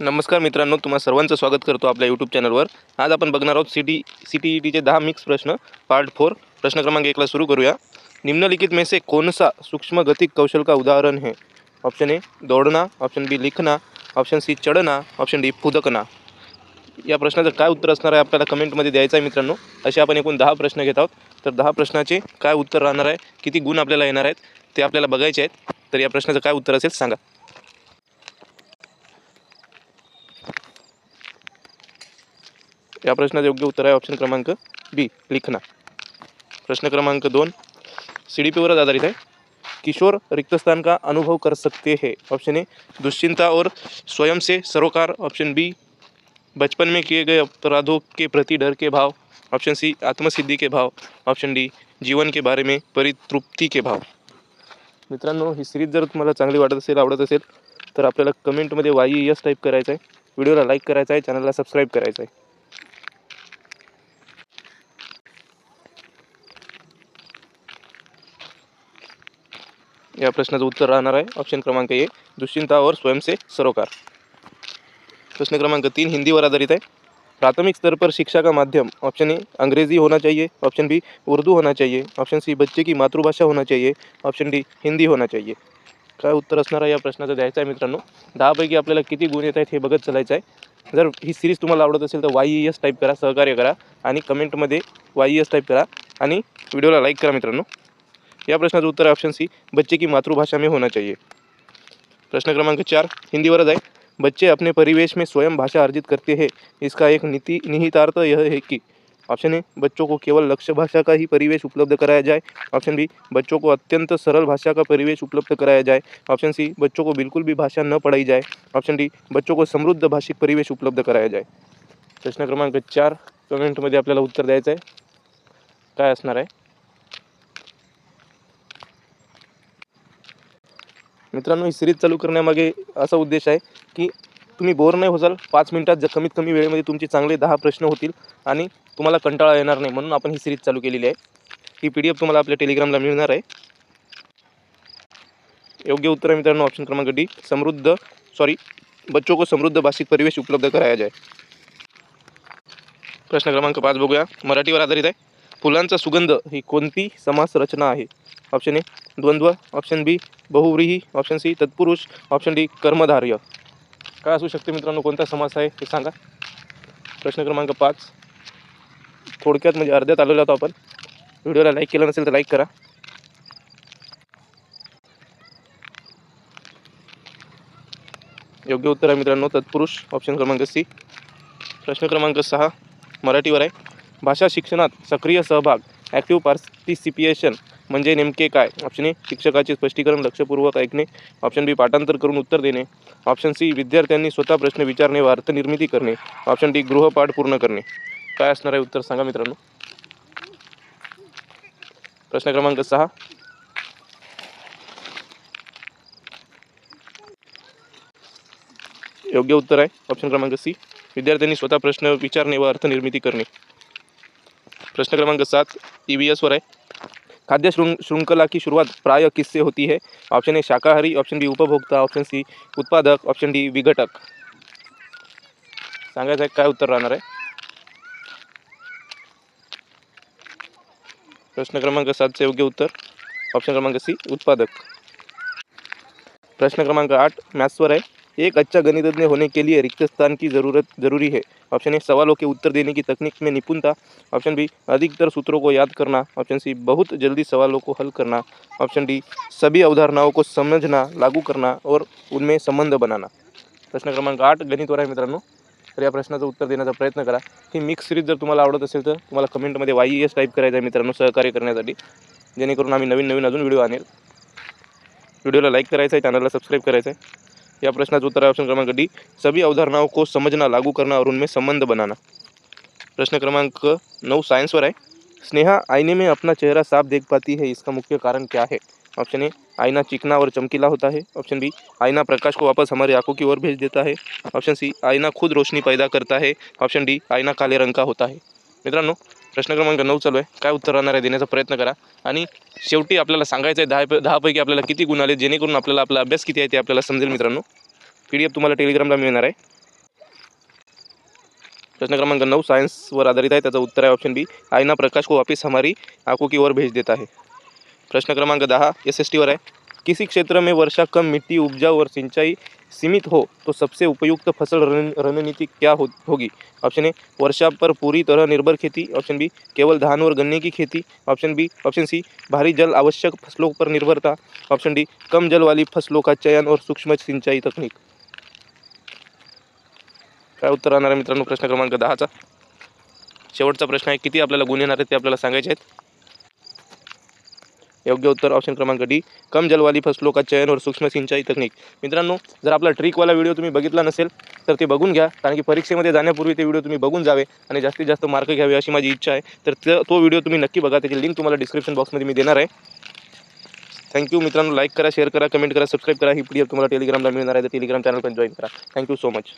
नमस्कार मित्रांनो, तुम्हा सर्वांचं स्वागत करतो आपल्या यूट्यूब चॅनलवर. आज आपण बघणार आहोत CTETचे 10 मिक्स प्रश्न पार्ट 4. प्रश्न क्रमांक 1 ला सुरू करूया. निम्नलिखित में से कौन सा सूक्ष्म गतिक कौशल का उदाहरण है? ऑप्शन ए दौड़ना, ऑप्शन बी लिखना, ऑप्शन सी चढना, ऑप्शन डी फुदकना. या प्रश्नाचं काय उत्तर असणार आहे आपल्याला कमेंटमध्ये द्यायचं आहे मित्रांनो. असे आपण एकूण 10 प्रश्न घेत आहोत. तर 10 प्रश्नाचे काय उत्तर राहणार आहे, किती गुण आपल्याला येणार आहेत ते आपल्याला बघायचे आहेत. तर या प्रश्नाचं काय उत्तर असेल सांगा. या प्रश्नाचं योग्य उत्तर आहे ऑप्शन क्रमांक बी लिखना. प्रश्न क्रमांक 2 CDPवरच आधारित आहे. किशोर रिक्त स्थान का अनुभव कर सकते हैं. ऑप्शन ए दुश्चिंता और स्वयं से सरोकार, ऑप्शन बी बचपन में किए गए अपराधों के प्रति डर के भाव, ऑप्शन सी आत्मसिद्धि के भाव, ऑप्शन डी जीवन के बारे में परितृप्ति के भाव. मित्रांनो, ही सिरीज जर तुम्हाला चांगली वाटत असेल, आवडत असेल तर आपल्याला कमेंटमध्ये YES टाईप करायचं आहे, व्हिडिओला लाईक करायचा आहे, चॅनलला सबस्क्राईब करायचं आहे. या प्रश्नाचं उत्तर राहणार आहे ऑप्शन क्रमांक ए दुश्चिंता और स्वयं से सरोकार. प्रश्न क्रमांक 3 हिंदीवर आधारित है. प्राथमिक स्तर पर शिक्षा का माध्यम, ऑप्शन ए अंग्रेजी होना चाहिए, ऑप्शन बी उर्दू होना चाहिए, ऑप्शन सी बच्चे की मातृभाषा होना चाहिए, ऑप्शन डी हिंदी होना चाहिए. काय उत्तर असणार आहे या प्रश्नाचं द्यायचं आहे मित्रांनो. 10 पैकी आपल्याला किती गुण येत आहेत हे बघत चालायचं आहे. जर ही सिरीज तुम्हाला आवडत असेल तर YES टाईप करा, सहकार्य करा आणि कमेंटमध्ये YES टाईप करा आणि व्हिडिओला लाईक करा मित्रांनो. या प्रश्नाचं उत्तर आहे ऑप्शन सी बच्चे की मातृभाषा में होना चाहिए. प्रश्न क्रमांक 4 हिंदीवरच आहे. बच्चे अपने परिवेश में स्वयं भाषा अर्जित करते हैं, इसका एक निहितार्थ यह है कि, ऑप्शन ए बच्चों को केवल लक्ष्य भाषा का ही परिवेश उपलब्ध कराया जाए, ऑप्शन बी बच्चों को अत्यंत सरल भाषा का परिवेश उपलब्ध कराया जाए, ऑप्शन सी बच्चों को बिल्कुल भी भाषा न पढ़ाई जाए, ऑप्शन डी बच्चों को समृद्ध भाषिक परिवेश उपलब्ध कराया जाए. प्रश्न क्रमांक 4 कमेंटमध्ये आपल्याला उत्तर द्यायचं आहे. काय असणार आहे मित्रांनो. ही सिरीज चालू करण्यामागे असा उद्देश आहे की तुम्ही बोर नाही होसाल. 5 मिनिटात कमीत कमी वेळेमध्ये तुमचे चांगले 10 प्रश्न होतील आणि तुम्हाला कंटाळा येणार नाही, म्हणून आपण ही सिरीज चालू केलेली आहे. ही PDF तुम्हाला आपल्या टेलिग्रामला मिळणार आहे. योग्य उत्तर आहे मित्रांनो ऑप्शन क्रमांक डी बच्चों को समृद्ध भाषिक परिवेश उपलब्ध कराया जाए. प्रश्न क्रमांक 5 बघूया. मराठीवर आधारित आहे. फुलांचा सुगंध ही कोणती समास रचना आहे? ऑप्शन ए द्वंद्व, ऑप्शन बी बहुव्रीही, ऑप्शन सी तत्पुरुष, ऑप्शन डी कर्मधारय. काय असू शकते मित्रांनो, कोणता समास आहे हे सांगा. प्रश्न क्रमांक 5 थोडक्यात म्हणजे अर्ध्यात आलेलो होतो आपण. व्हिडिओला लाईक केलं नसेल तर लाईक करा. योग्य उत्तर आहे मित्रांनो तत्पुरुष, ऑप्शन क्रमांक सी. प्रश्न क्रमांक 6 मराठीवर आहे. भाषा शिक्षणात सक्रिय सहभाग, ॲक्टिव्ह पार्टिसिपेशन म्हणजे नेमके काय? ऑप्शन ए शिक्षकाचे स्पष्टीकरण लक्षपूर्वक ऐकणे, ऑप्शन बी पाठांतर करून उत्तर देणे, ऑप्शन सी विद्यार्थ्यांनी स्वतः प्रश्न विचारणे व अर्थनिर्मिती करणे, ऑप्शन डी गृहपाठ पूर्ण करणे. काय असणार आहे उत्तर सांगा मित्रांनो. प्रश्न क्रमांक 6 योग्य उत्तर आहे ऑप्शन क्रमांक सी विद्यार्थ्यांनी स्वतः प्रश्न विचारणे व अर्थनिर्मिती करणे. प्रश्न क्रमांक 7 EVSवर आहे. खाद्य श्रृंखला की शुरुआत प्राय किससे होती है? ऑप्शन ए शाकाहारी, ऑप्शन बी उपभोक्ता, ऑप्शन सी उत्पादक, ऑप्शन डी विघटक. सांगायचं आहे काय उत्तर राहणार आहे. प्रश्न क्रमांक 7चे योग्य उत्तर ऑप्शन क्रमांक सी उत्पादक. प्रश्न क्रमांक 8 मैथ्सवर आहे. एक अच्छा गणितज्ञ होने के लिए रिक्त स्थान की जरूरी है. ऑप्शन ए सवालों के उत्तर देने की तकनीक में निपुणता, ऑप्शन बी अधिकतर सूत्रों को याद करना, ऑप्शन सी बहुत जल्दी सवालों को हल करना, ऑप्शन डी सभी अवधारणाओं को समझना लागू करना और उनमें संबंध बनाना. प्रश्न क्रमांक 8 गणितवर आहे मित्रांनो. तर या प्रश्नाचं उत्तर देण्याचा प्रयत्न करा. ही मिक्स सिरीज जर तुम्हाला आवडत असेल तर तुम्हाला कमेंटमध्ये YES टाईप करायचं आहे मित्रांनो, सहकार्य करण्यासाठी, जेणेकरून आम्ही नवीन अजून व्हिडिओ आणेल. व्हिडिओला लाईक करायचं आहे, चॅनलला सबस्क्राईब करायचं आहे. या प्रश्नाचं उत्तर आहे ऑप्शन क्रमांक डी सभी अवधारणाओं को समझना लागू करना और उनमें संबंध बनाना. प्रश्न क्रमांक 9 साइंसवर आहे. स्नेहा आईने में अपना चेहरा साफ देख पाती है, इसका मुख्य कारण क्या है? ऑप्शन ए आईना चिकना और चमकीला होता है, ऑप्शन बी आईना प्रकाश को वापस हमारी आंखों की ओर भेज देता है, ऑप्शन सी आईना खुद रोशनी पैदा करता है, ऑप्शन डी आईना काले रंग का होता है. मित्रांनो प्रश्न क्रमांक 9 चालू आहे. काय उत्तर राहणार आहे देण्याचा प्रयत्न करा आणि शेवटी आपल्याला सांगायचं आहे 10 पैकी आपल्याला किती गुण आले, जेणेकरून आपल्याला आपला अभ्यास किती आहे ते आपल्याला समजेल मित्रांनो. PDF तुम्हाला टेलिग्रामला मिळणार आहे. प्रश्न क्रमांक 9 सायन्सवर आधारित आहे, त्याचं उत्तर आहे ऑप्शन बी, आईना प्रकाश को वापस हमारी आंखों की ओर भेज देता है. प्रश्न क्रमांक 10 SSTवर आहे, किसी क्षेत्र में वर्षा कम, मिट्टी उपजाऊ और सिंचाई सीमित हो तो सबसे उपयुक्त फसल रणनीति क्या होगी. ऑप्शन ए, वर्षा पर पूरी तरह निर्भर खेती. ऑप्शन बी, केवल धान और गन्ने की खेती. ऑप्शन सी, भारी जल आवश्यक फसलों पर निर्भरता. ऑप्शन डी, कम जल वाली फसलों का चयन और सूक्ष्म सिंचाई तकनीक. काय उत्तर राहणार आहे मित्रांनो प्रश्न क्रमांक 10चा. शेवटचा प्रश्न आहे, किती आपल्याला गुण येणार आहेत ते आपल्याला सांगायचे आहेत. योग्य उत्तर ऑप्शन क्रमांक डी, कम जल वाली फसलों का चयन और सूक्ष्म सिंचाई तकनीक. मित्रांनो, जर आपला ट्रिकवाला व्हिडिओ तुम्ही बघितला नसेल तर ते बघून घ्या, कारण की परीक्षेमध्ये जाण्यापूर्वी ते व्हिडिओ तुम्ही बघून जावे आणि जास्तीत जास्त मार्क घ्यावे अशी माझी इच्छा आहे. तर तो व्हिडिओ तुम्ही नक्की बघा, त्याची लिंक तुम्हाला डिस्क्रिप्शन बॉक्समध्ये मी देणार आहे. थँक्यू मित्रांनो. लाईक करा, शेअर करा, कमेंट करा, सबस्क्राईब करा. ही PDF तुम्हाला टेलिग्रामला मिळणार आहे, तर टेलिग्राम चॅनल पण जॉईन करा. Thank you so much.